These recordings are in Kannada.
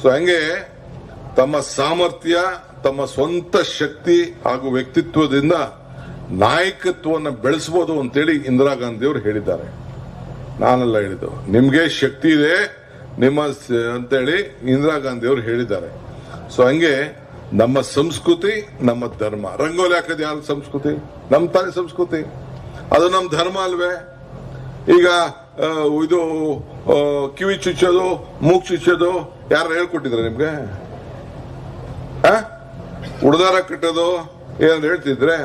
ಸೊ ಹಂಗೆ ತಮ್ಮ ಸಾಮರ್ಥ್ಯ, ತಮ್ಮ ಸ್ವಂತ ಶಕ್ತಿ ಹಾಗೂ ವ್ಯಕ್ತಿತ್ವದಿಂದ ನಾಯಕತ್ವವನ್ನು ಬೆಳೆಸಬಹುದು ಅಂತೇಳಿ ಇಂದಿರಾ ಗಾಂಧಿಯವರು ಹೇಳಿದ್ದಾರೆ. ನಾನೆಲ್ಲ ಹೇಳಿದ್ದು ನಿಮ್ಗೆ ಶಕ್ತಿ ಇದೆ ನಿಮ್ಮ ಅಂತೇಳಿ ಇಂದಿರಾ ಗಾಂಧಿಯವರು ಹೇಳಿದ್ದಾರೆ. ಸೊ ಹಂಗೆ ನಮ್ಮ ಸಂಸ್ಕೃತಿ, ನಮ್ಮ ಧರ್ಮ. ರಂಗೋಲಿ ಹಾಕೋದು ಯಾರ ಸಂಸ್ಕೃತಿ? ನಮ್ಮ ತಾನೇ ಸಂಸ್ಕೃತಿ, ಅದು ನಮ್ಮ ಧರ್ಮ ಅಲ್ವೇ? ಈಗ ಇದು ಕಿವಿ ಚುಚ್ಚೋದು, ಮೂಗ್ ಚುಚ್ಚೋದು ಯಾರು ಹೇಳ್ಕೊಟ್ಟಿದ್ರೆ ನಿಮ್ಗೆ? ಉಡ್ದಾರ ಕಟ್ಟೋದು ಏನಾದ್ರು ಹೇಳ್ತಿದ್ರೆ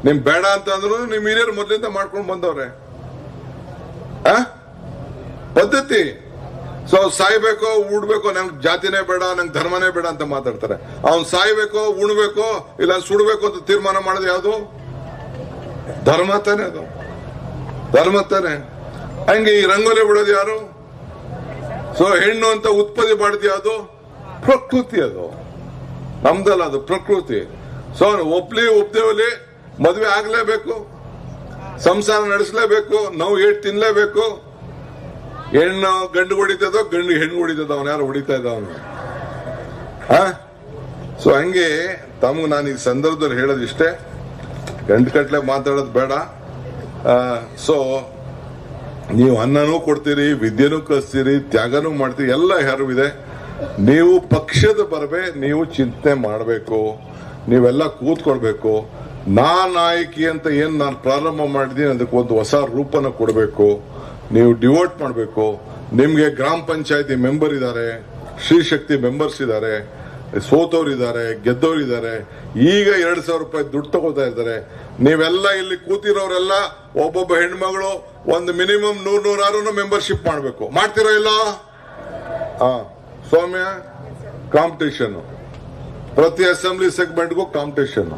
ನಿಮ್ ಬೇಡ ಅಂತ ಅಂದ್ರು ನಿಮ್ ಹಿರಿಯರು ಮೊದಲಿಂದ ಮಾಡ್ಕೊಂಡು ಬಂದವ್ರೆ ಪದ್ಧತಿ. ಸೊ ಸಾಯ್ಬೇಕೋ ಉಡ್ಬೇಕೋ, ನಂಗೆ ಜಾತಿನೇ ಬೇಡ, ನಂಗೆ ಧರ್ಮನೇ ಬೇಡ ಅಂತ ಮಾತಾಡ್ತಾರೆ. ಅವ್ನ್ ಸಾಯ್ಬೇಕೋ ಉಣ್ಬೇಕೋ ಇಲ್ಲ ಸುಡ್ಬೇಕು ಅಂತ ತೀರ್ಮಾನ ಮಾಡೋದು ಯಾವುದು? ಧರ್ಮ ತಾನೆ, ಅದು ಧರ್ಮ ತಾನೆ. ಹಂಗೆ ಈ ರಂಗೋಲಿ ಬಿಡೋದು ಯಾರು? ಸೊ ಹೆಣ್ಣು ಅಂತ ಉತ್ಪತ್ತಿ ಮಾಡಿದ ಯಾವುದು? ಪ್ರಕೃತಿ. ಅದು ನಮ್ದಲ್ಲ, ಅದು ಪ್ರಕೃತಿ. ಸೊ ಒಪ್ದೇವಲಿ ಮದ್ವೆ ಆಗ್ಲೇಬೇಕು, ಸಂಸಾರ ನಡೆಸಲೇಬೇಕು, ನಾವು ಏಟ್ ತಿನ್ಲೇಬೇಕು. ಹೆಣ್ಣು ಗಂಡು ಹೊಡಿತದೋ, ಗಂಡು ಹೆಣ್ಣು ಹೊಡಿತದ, ಅವನು ಯಾರು ಹೊಡಿತಾ ಇದ್ದ ಅವನು. ಸೊ ಹಂಗೆ ತಮ್ಗೆ ನಾನು ಈ ಸಂದರ್ಭದಲ್ಲಿ ಹೇಳೋದಿಷ್ಟೇ, ಗಂಟು ಕಟ್ಲೆ ಮಾತಾಡೋದು ಬೇಡ. ಸೊ ನೀವು ಅನ್ನನೂ ಕೊಡ್ತೀರಿ, ವಿದ್ಯೆನೂ ಕಲಿಸ್ತೀರಿ, ತ್ಯಾಗನೂ ಮಾಡ್ತೀರಿ, ಎಲ್ಲ ಯಾರು ಇದೆ. ನೀವು ಪಕ್ಷದ ಬರಬೇ ನೀವು ಚಿಂತನೆ ಮಾಡಬೇಕು, ನೀವೆಲ್ಲ ಕೂತ್ಕೊಳ್ಬೇಕು. ನಾಯಕಿ ಅಂತ ಏನ್ ನಾನು ಪ್ರಾರಂಭ ಮಾಡಿದೀನಿ ಅದಕ್ಕೆ ಒಂದು ಹೊಸ ರೂಪನ ಕೊಡಬೇಕು. ನೀವು ಡಿವೋಟ್ ಮಾಡಬೇಕು. ನಿಮ್ಗೆ ಗ್ರಾಮ ಪಂಚಾಯತಿ ಮೆಂಬರ್ ಇದ್ದಾರೆ, ಶ್ರೀಶಕ್ತಿ ಮೆಂಬರ್ಸ್ ಇದ್ದಾರೆ, ಸೋತವರಿದ್ದಾರೆ, ಗೆದ್ದವರಿದ್ದಾರೆ. ಈಗ 2,000 ರೂಪಾಯಿ ದುಡ್ಡು ತಗೋತಾ ಇದ್ದಾರೆ. ನೀವೆಲ್ಲ ಇಲ್ಲಿ ಕೂತಿರೋರೆಲ್ಲ ಒಬ್ಬೊಬ್ಬ ಹೆಣ್ಮಗಳು ಒಂದು ಮಿನಿಮಮ್ 100-100 ಮೆಂಬರ್ಶಿಪ್ ಮಾಡಬೇಕು. ಮಾಡ್ತಿರೋ ಇಲ್ಲ? ಸೌಮ್ಯ, ಕಾಂಪಿಟೇಷನ್, ಪ್ರತಿ ಅಸೆಂಬ್ಲಿ ಸೆಗ್ಮೆಂಟ್ಗೂ ಕಾಂಪಿಟೇಷನ್.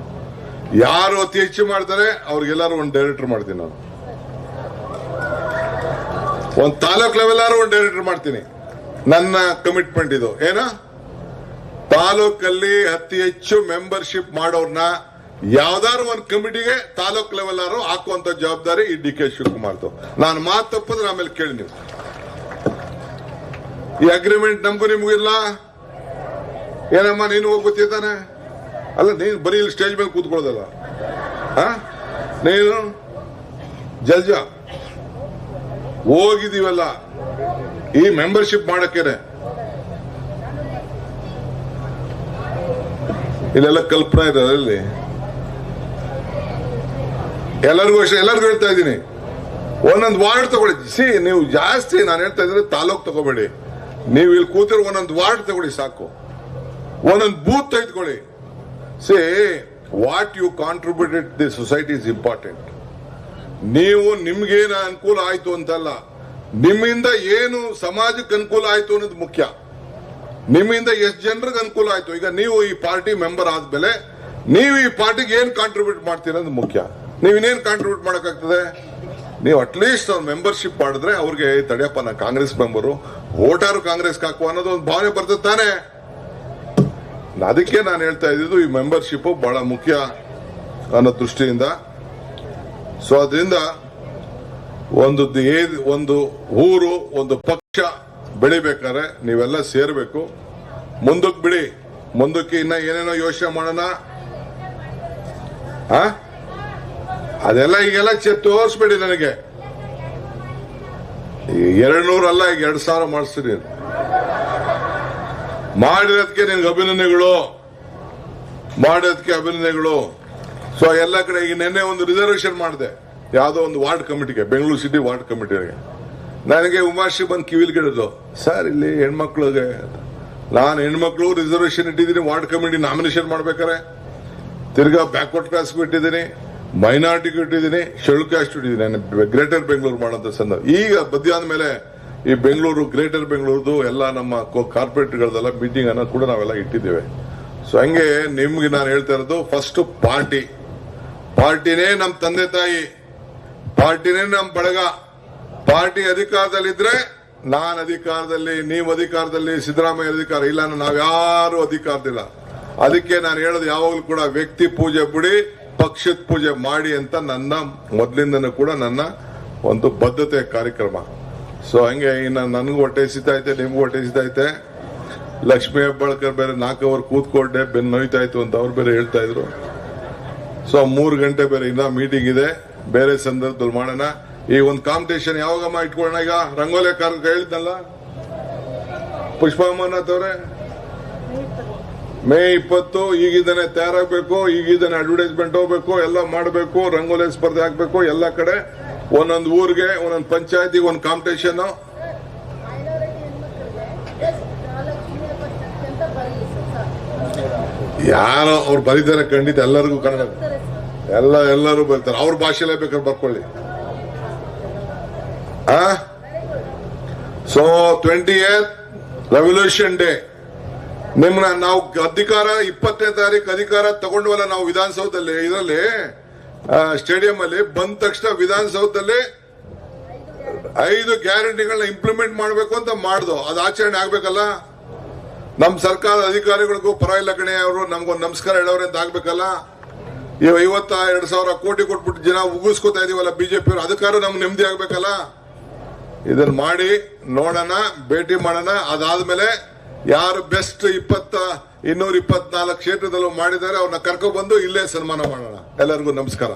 ಯಾರು ಅತಿ ಹೆಚ್ಚು ಮಾಡ್ತಾರೆ ಅವ್ರಿಗೆಲ್ಲರೂ ಒಂದು ಡೈರೆಕ್ಟರ್ ಮಾಡ್ತೀನಿ ನಾನು. ಒಂದು ತಾಲೂಕ್ ಲೆವೆಲ್ ಒಂದು ಡೈರೆಕ್ಟರ್ ಮಾಡ್ತೀನಿ. ನನ್ನ ಕಮಿಟ್ಮೆಂಟ್ ಇದು. ಏನ ತಾಲೂಕಲ್ಲಿ ಅತಿ ಹೆಚ್ಚು ಮೆಂಬರ್ಶಿಪ್ ಮಾಡೋರ್ನ ಯಾವ್ದಾರು ಒಂದು ಕಮಿಟಿಗೆ ತಾಲೂಕ್ ಲೆವೆಲ್ ಹಾಕುವಂತ ಜವಾಬ್ದಾರಿ ಈ ಡಿ ಕೆ ಶಿವಕುಮಾರ್ದು. ನಾನು ಮಾತು ತಪ್ಪಿದ್ರೆ ಆಮೇಲೆ ಕೇಳಿ ನೀವು. ಈ ಅಗ್ರಿಮೆಂಟ್ ನಮಗೂ ನಿಮಗೂ ಇಲ್ಲ. ಏನಮ್ಮ ನೀನು ಹೋಗ್ಬಿಟ್ಟಿದ್ದಾನೆ ಅಲ್ಲ, ನೀನು ಬರೀ ಇಲ್ಲಿ ಸ್ಟೇಜ್ ಮೇಲೆ ಕೂತ್ಕೊಳ್ಳೋದಲ್ಲ. ನೀನು ಜಡ್ಜ ಹೋಗಿದೀವಲ್ಲ ಈ ಮೆಂಬರ್ಶಿಪ್ ಮಾಡಕ್ಕೇನೆ. ಇಲ್ಲೆಲ್ಲ ಕಲ್ಪನಾ ಇರೋದ್ರಲ್ಲಿ ಎಲ್ಲರಿಗೂ ಹೇಳ್ತಾ ಇದ್ದೀನಿ, ಒಂದೊಂದು ವಾರ್ಡ್ ತಗೊಳ್ಳಿ. ನೀವು ಜಾಸ್ತಿ ನಾನು ಹೇಳ್ತಾ ಇದ್ರೆ ತಾಲೂಕ್ ತಗೋಬೇಡಿ. ನೀವು ಇಲ್ಲಿ ಕೂತಿರೋ ಒಂದೊಂದು ವಾರ್ಡ್ ತಗೊಳ್ಳಿ ಸಾಕು, ಒಂದೊಂದು ಬೂತ್ ತೆಗೆದುಕೊಳ್ಳಿ. What you contributed the society is important. ನೀವು ನಿಮ್ಗೇನು ಅನುಕೂಲ ಆಯ್ತು ಅಂತಲ್ಲ, ನಿಮ್ಮಿಂದ ಏನು ಸಮಾಜಕ್ಕೆ ಅನುಕೂಲ ಆಯ್ತು ಅನ್ನೋದು ಮುಖ್ಯ. ನಿಮ್ಮಿಂದ ಎಷ್ಟು ಜನರಿಗೆ ಅನುಕೂಲ ಆಯ್ತು. ಈಗ ನೀವು ಈ ಪಾರ್ಟಿ ಮೆಂಬರ್ ಆದ್ಮೇಲೆ ನೀವು ಈ ಪಾರ್ಟಿಗೆ ಏನ್ ಕಾಂಟ್ರಿಬ್ಯೂಟ್ ಮಾಡ್ತೀರ ಅನ್ನೋದು ಮುಖ್ಯ. ನೀವಿನ್ನೇನು ಕಾಂಟ್ರಿಬ್ಯೂಟ್ ಮಾಡಕ್ಕಾಗ್ತದೆ? ನೀವು ಅಟ್ಲೀಸ್ಟ್ ಅವ್ರ ಮೆಂಬರ್ಶಿಪ್ ಮಾಡಿದ್ರೆ ಅವ್ರಿಗೆ ತಡೆಯಪ್ಪ, ನಾ ಕಾಂಗ್ರೆಸ್ ಮೆಂಬರು, ವೋಟರ್ ಕಾಂಗ್ರೆಸ್ಗೆ ಹಾಕುವ ಅನ್ನೋದು ಒಂದು ಭಾವನೆ ಬರ್ತದೆ ತಾನೆ. ಅದಕ್ಕೆ ನಾನು ಹೇಳ್ತಾ ಇದ್ದಿದ್ದು ಈ ಮೆಂಬರ್ಶಿಪ್ ಬಹಳ ಮುಖ್ಯ ಅನ್ನೋ ದೃಷ್ಟಿಯಿಂದ. ಸೊ ಅದರಿಂದ ಒಂದು ಊರು, ಒಂದು ಪಕ್ಷ ಬೆಳಿಬೇಕಾದ್ರೆ ನೀವೆಲ್ಲ ಸೇರ್ಬೇಕು. ಮುಂದಕ್ಕೆ ಬಿಡಿ, ಮುಂದಕ್ಕೆ ಇನ್ನ ಏನೇನೋ ಯೋಚನೆ ಮಾಡೋಣ. ಅದೆಲ್ಲ ಈಗೆಲ್ಲ ತೋರಿಸ್ಬೇಡಿ ನನಗೆ. 200 ಅಲ್ಲ, ಈಗ 2,000 ಮಾಡಿಸ್ತೀನಿ. ಮಾಡಿರೋದಕ್ಕೆ ನಿನ್ಗೆ ಅಭಿನಂದನೆಗಳು. ಸೊ ಎಲ್ಲ ಕಡೆ ಈಗ ನಿನ್ನೆ ಒಂದು ರಿಸರ್ವೇಶನ್ ಮಾಡಿದೆ, ಯಾವುದೋ ಒಂದು ವಾರ್ಡ್ ಕಮಿಟಿಗೆ, ಬೆಂಗಳೂರು ಸಿಟಿ ವಾರ್ಡ್ ಕಮಿಟಿಗೆ. ನನಗೆ ಉಮಾಶ್ರೀ ಬಂದು ಕಿವಿಲ್ಗಿಡಿದ್ರು, ಸರ್ ಇಲ್ಲಿ ಹೆಣ್ಮಕ್ಳಿಗೆ, ನಾನು ಹೆಣ್ಮಕ್ಳು ರಿಸರ್ವೇಶನ್ ಇಟ್ಟಿದ್ದೀನಿ, ವಾರ್ಡ್ ಕಮಿಟಿ ನಾಮಿನೇಷನ್ ಮಾಡ್ಬೇಕಾರೆ. ತಿರ್ಗಾ ಬ್ಯಾಕ್ವರ್ಡ್ ಕ್ಲಾಸ್ಗೂ ಇಟ್ಟಿದ್ದೀನಿ, ಮೈನಾರಿಟಿಗೂ ಇಟ್ಟಿದ್ದೀನಿ, ಶೆಡ್ಯೂಲ್ ಕಾಸ್ಟ್ ಇಟ್ಟಿದ್ದೀನಿ. ಗ್ರೇಟರ್ ಬೆಂಗಳೂರು ಮಾಡೋಂಥ ಸಂದರ್ಭ. ಈಗ ಮಧ್ಯಾಹ್ನ ಮೇಲೆ ಈ ಬೆಂಗಳೂರು, ಗ್ರೇಟರ್ ಬೆಂಗಳೂರುದು ಎಲ್ಲ ನಮ್ಮ ಕಾರ್ಪೊರೇಟ್ಗಳದೆಲ್ಲ ಮೀಟಿಂಗ್ ಅನ್ನ ಕೂಡ ನಾವೆಲ್ಲ ಇಟ್ಟಿದ್ದೇವೆ. ಸೊ ಹಂಗೆ ನಿಮ್ಗೆ ನಾನು ಹೇಳ್ತಾ ಇರೋದು, ಫಸ್ಟ್ ಪಾರ್ಟಿನೇ ನಮ್ಮ ತಂದೆ ತಾಯಿ, ಪಾರ್ಟಿನೇ ನಮ್ಮ ಬಳಗ. ಪಾರ್ಟಿ ಅಧಿಕಾರದಲ್ಲಿದ್ರೆ ನಾನು ಅಧಿಕಾರದಲ್ಲಿ, ನೀವು ಅಧಿಕಾರದಲ್ಲಿ, ಸಿದ್ದರಾಮಯ್ಯ ಅಧಿಕಾರ ಇಲ್ಲ, ನಾವ್ಯಾರು ಅಧಿಕಾರದಿಲ್ಲ. ಅದಕ್ಕೆ ನಾನು ಹೇಳೋದು ಯಾವಾಗಲೂ ಕೂಡ ವ್ಯಕ್ತಿ ಪೂಜೆ ಬಿಡಿ, ಪಕ್ಷದ ಪೂಜೆ ಮಾಡಿ ಅಂತ ನನ್ನ ಮೊದಲಿಂದನೂ ಕೂಡ ನನ್ನ ಒಂದು ಬದ್ಧತೆ ಕಾರ್ಯಕ್ರಮ. ಸೊ ಹಂಗೆ ಇನ್ನು ನನಗೂ ಹೊಟ್ಟೆ ಸಿಗ್ತೈತೆ, ನಿಮ್ಗೂ ಹೊಟ್ಟೆ ಸಿಗ್ತೈತೆ. ಲಕ್ಷ್ಮೀ ಹೆಬ್ಬಾಳ್ಕರ್ ಬೇರೆ 4 ಅವರ್ ಕೂತ್ಕೊಂಡೆ ಬೆನ್ನು ನೋಯ್ತಾ ಇತ್ತು ಅಂತ ಅವ್ರು ಬೇರೆ ಹೇಳ್ತಾ ಇದ್ರು. ಸೊ 3 ಗಂಟೆ ಬೇರೆ ಇನ್ನ ಮೀಟಿಂಗ್ ಇದೆ, ಬೇರೆ ಸಂದರ್ಭದಲ್ಲಿ ಮಾಡೋಣ. ಈ ಒಂದು ಕಾಂಪಿಟೇಷನ್ ಯಾವಾಗಮ್ಮ ಇಟ್ಕೊಳ್ಳೋಣ? ಈಗ ರಂಗೋಲಿ ಕಾರ್ಮಿಕ ಹೇಳಿದ್ನಲ್ಲ ಪುಷ್ಪಮ್ಮನಾಥ್ ಅವರೇ, ಮೇ 20 ಈಗಿದ್ದಾನೆ ತಯಾರಾಗಬೇಕು, ಈಗಿದ್ದಾನೆ ಅಡ್ವರ್ಟೈಸ್ಮೆಂಟ್ ಹೋಗ್ಬೇಕು, ಎಲ್ಲ ಮಾಡಬೇಕು, ರಂಗೋಲಿ ಸ್ಪರ್ಧೆ ಹಾಕ್ಬೇಕು. ಎಲ್ಲ ಕಡೆ ಒಂದೊಂದು ಊರಿಗೆ ಒಂದೊಂದು ಪಂಚಾಯತಿಗೆ ಒಂದು ಕಾಂಪಿಟೇಷನ್. ಯಾರೋ ಅವ್ರು ಬರೀತಾರೆ, ಖಂಡಿತ ಎಲ್ಲರಿಗೂ ಕನ್ನಡ ಎಲ್ಲರೂ ಬರ್ತಾರೆ, ಅವ್ರ ಭಾಷೆಲೇ ಬೇಕಾದ್ರೆ ಬರ್ಕೊಳ್ಳಿ. ಸೊ 28th ರೆವಲ್ಯೂಷನ್ ಡೇ ನಿಮ್ನ ನಾವು ಅಧಿಕಾರ 20ನೇ ತಾರೀಕು ಅಧಿಕಾರ ತಗೊಂಡ್ವಲ್ಲ ನಾವು ವಿಧಾನಸೌಧದಲ್ಲಿ, ಇದರಲ್ಲಿ ಸ್ಟೇಡಿಯಂ ಅಲ್ಲಿ ಬಂದ ತಕ್ಷಣ ವಿಧಾನಸೌಧದಲ್ಲಿ 5 ಗ್ಯಾರಂಟಿಗಳನ್ನ ಇಂಪ್ಲಿಮೆಂಟ್ ಮಾಡಬೇಕು ಅಂತ ಮಾಡ್ದು. ಅದು ಆಚರಣೆ ಆಗ್ಬೇಕಲ್ಲ. ನಮ್ ಸರ್ಕಾರದ ಅಧಿಕಾರಿಗಳಿಗೂ ಪರವಾಗಿಲ್ಲ ಕಣೆ, ಅವರು ನಮ್ಗೊಂದು ನಮಸ್ಕಾರ ಹೇಳೋರೆ ಅಂತ ಆಗ್ಬೇಕಲ್ಲ. 52,000 ಕೋಟಿ ಕೊಟ್ಬಿಟ್ಟು ಜನ ಉಗಿಸ್ಕೊತಾ ಇದೀವಲ್ಲ ಬಿಜೆಪಿ ಅವರು, ಅದಕ್ಕಾದ್ರೂ ನಮ್ಗೆ ನೆಮ್ಮದಿ ಆಗ್ಬೇಕಲ್ಲ. ಇದನ್ನ ಮಾಡಿ ನೋಡೋಣ, ಭೇಟಿ ಮಾಡೋಣ. ಅದಾದ್ಮೇಲೆ ಯಾರು ಬೆಸ್ಟ್ 224 ಕ್ಷೇತ್ರದಲ್ಲೂ ಮಾಡಿದ್ದಾರೆ ಅವ್ರನ್ನ ಕರ್ಕೊಂಡ್ಬಂದು ಇಲ್ಲೇ ಸನ್ಮಾನ ಮಾಡೋಣ. ಎಲ್ಲರಿಗೂ ನಮಸ್ಕಾರ.